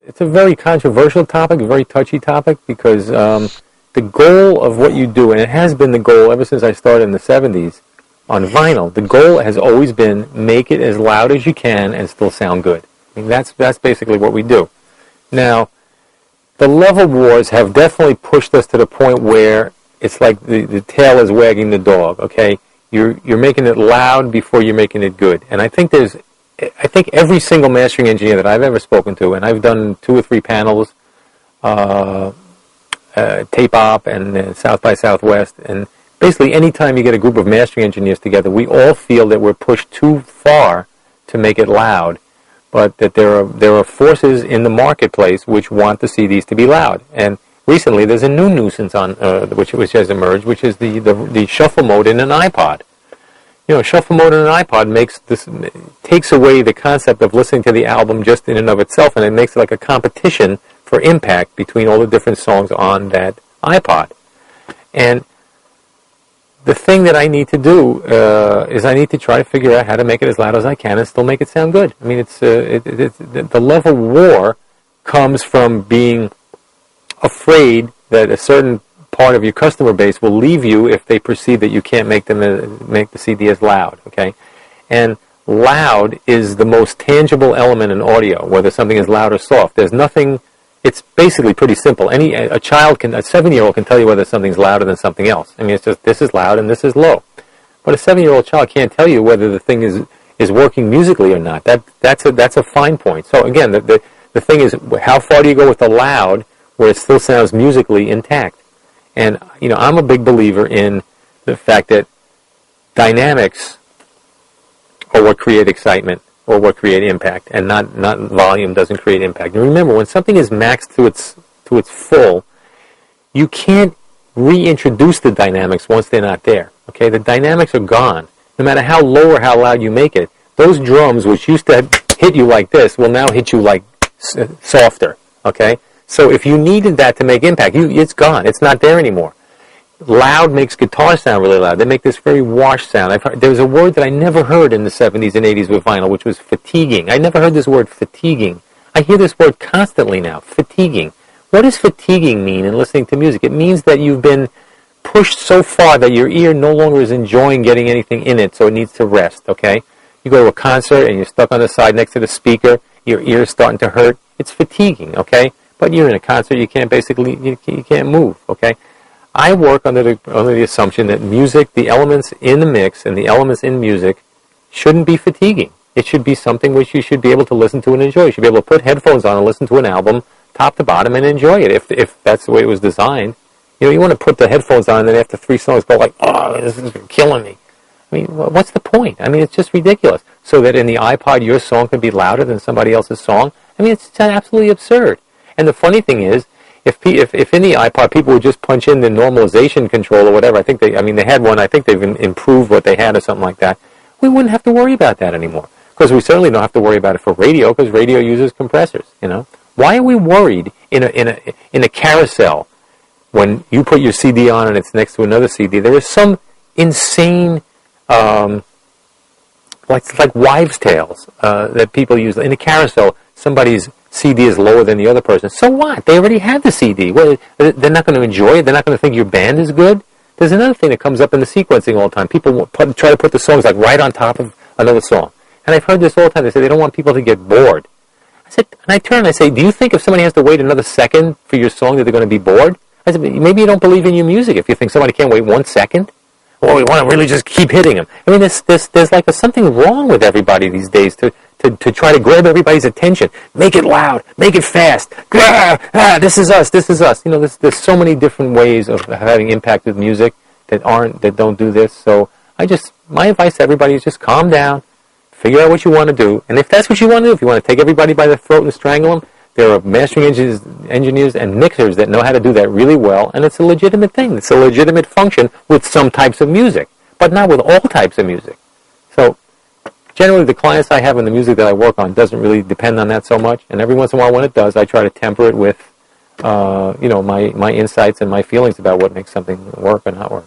It's a very controversial topic, a very touchy topic, because the goal of what you do, and it has been the goal ever since I started in the 70s on vinyl, the goal has always been make it as loud as you can and still sound good. I mean, that's basically what we do. Now, the level wars have definitely pushed us to the point where it's like the tail is wagging the dog, okay? You're making it loud before you're making it good. And I think every single mastering engineer that I've ever spoken to, and I've done 2 or 3 panels, Tape Op and South by Southwest, and basically any time you get a group of mastering engineers together, we all feel that we're pushed too far to make it loud, but that there are forces in the marketplace which want the CDs to be loud. And recently, there's a new nuisance on which has emerged, which is the shuffle mode in an iPod. You know, shuffle mode in an iPod takes away the concept of listening to the album just in and of itself, and it makes it like a competition for impact between all the different songs on that iPod. And the thing that I need to do is I need to try to figure out how to make it as loud as I can and still make it sound good. I mean, the level war comes from being afraid that a certain part of your customer base will leave you if they perceive that you can't make the CD as loud, okay? And loud is the most tangible element in audio, whether something is loud or soft. There's nothing, it's basically pretty simple. A 7-year-old can tell you whether something's louder than something else. I mean, it's just, this is loud and this is low. But a 7-year-old child can't tell you whether the thing is working musically or not. That's a fine point. So again, the thing is, how far do you go with the loud where it still sounds musically intact? And, you know, I'm a big believer in the fact that dynamics are what create excitement or what create impact, and not volume doesn't create impact. And remember, when something is maxed to its full, you can't reintroduce the dynamics once they're not there. Okay, the dynamics are gone. No matter how low or how loud you make it, those drums, which used to hit you like this, will now hit you like softer. Okay. So if you needed that to make impact, it's gone. It's not there anymore. Loud makes guitar sound really loud. They make this very washed sound. There was a word that I never heard in the 70s and 80s with vinyl, which was fatiguing. I never heard this word fatiguing. I hear this word constantly now, fatiguing. What does fatiguing mean in listening to music? It means that you've been pushed so far that your ear no longer is enjoying getting anything in it, so it needs to rest, okay? You go to a concert and you're stuck on the side next to the speaker, your ear is starting to hurt. It's fatiguing, okay? But you're in a concert, you can't move, okay? I work under the assumption that music, the elements in the mix and the elements in music shouldn't be fatiguing. It should be something which you should be able to listen to and enjoy. You should be able to put headphones on and listen to an album top to bottom and enjoy it if that's the way it was designed. You know, you want to put the headphones on and then after 3 songs go like, oh, this is killing me. I mean, what's the point? I mean, it's just ridiculous. So that in the iPod, your song could be louder than somebody else's song? I mean, it's absolutely absurd. And the funny thing is, if in the iPod people would just punch in the normalization control or whatever, they had one, I think they've improved what they had or something like that, we wouldn't have to worry about that anymore. Because we certainly don't have to worry about it for radio, because radio uses compressors, you know. Why are we worried in a carousel when you put your CD on and it's next to another CD? There is some insane, like wives' tales that people use. In a carousel, somebody's CD is lower than the other person. So what? They already have the CD. Well, they're not going to enjoy it. They're not going to think your band is good. There's another thing that comes up in the sequencing all the time. People try to put the songs like right on top of another song. And I've heard this all the time. They say they don't want people to get bored. I turn and I say, do you think if somebody has to wait another second for your song that they're going to be bored? I said, maybe you don't believe in your music if you think somebody can't wait 1 second. Or we want to really just keep hitting them. I mean, there's like something wrong with everybody these days to try to grab everybody's attention. Make it loud. Make it fast. This is us. This is us. You know, there's so many different ways of having impact with music that don't do this. So my advice to everybody is just calm down. Figure out what you want to do. And if that's what you want to do, if you want to take everybody by the throat and strangle them, there are mastering engineers and mixers that know how to do that really well, and it's a legitimate thing. It's a legitimate function with some types of music, but not with all types of music. So generally the clients I have and the music that I work on doesn't really depend on that so much, and every once in a while when it does, I try to temper it with my insights and my feelings about what makes something work or not work.